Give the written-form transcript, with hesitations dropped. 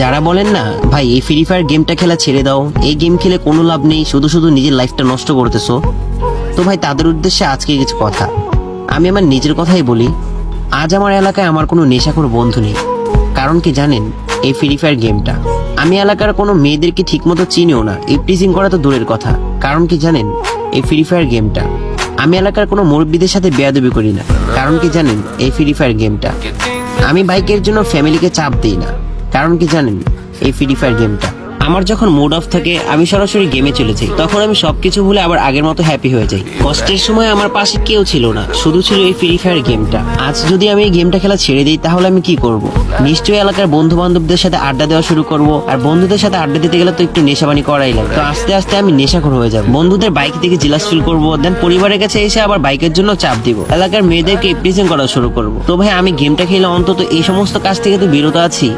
যারা বলেন না ভাই এই ফ্রি ফায়ার গেমটা খেলা ছেড়ে দাও, এই গেম খেলে কোনো লাভ নেই, শুধু শুধু নিজের লাইফটা নষ্ট করতেছো, তো ভাই তাদের উদ্দেশ্যে আজকে কিছু কথা। আমি আমার নিজের কথাই বলি, আজ আমার এলাকায় আমার কোনো নেশাখোর বন্ধু নেই। কারণ কি জানেন, এই ফ্রি ফায়ার গেমটা আমি এলাকার কোনো মেয়েদেরকে ঠিকমতো চিনিও না, ইপটিজিং করা তো দূরের কথা। কারণ কি জানেন, এই ফ্রি ফায়ার গেমটা আমি এলাকার কোনো মুরব্বীদের সাথে বেয়াদবি করি না। কারণ কি জানেন, এই ফ্রি ফায়ার গেমটা আমি বাইকের জন্য ফ্যামিলিকে চাপ দিই না। কারণ কি জানেন, এই ফ্রি ফায়ার গেমটা আমার যখন মুড অফ থাকে আমি সরাসরি গেমে চলে যাই, তখন আমি সবকিছু ভুলে আবার আগের মতো হ্যাপি হয়ে যাই। কষ্টের সময় আমার পাশে কেউ ছিল না, শুধু ছিল এই ফ্রি ফায়ার গেমটা। আজ যদি আমি এই গেমটা খেলা ছেড়ে দিই তাহলে আমি কি করব? নিশ্চয়ই এলাকার বন্ধু বান্ধবদের সাথে আড্ডা দেওয়া শুরু করব, আর বন্ধুদের সাথে আড্ডা দিতে গেলে তো একটু নেশাবানি করাই লাগে। তো আস্তে আস্তে আমি নেশাখোর হয়ে যাব, বন্ধুদের বাইক থেকে জিলাস ফিল করবো, দেন পরিবারের কাছে এসে আবার বাইকের জন্য চাপ দিব, এলাকার মেয়েদেরকে ইপটিজিং করা শুরু করব। তো ভাই আমি গেমটা খেলে অন্তত এই সমস্ত কাজ থেকে তো বিরত আছি।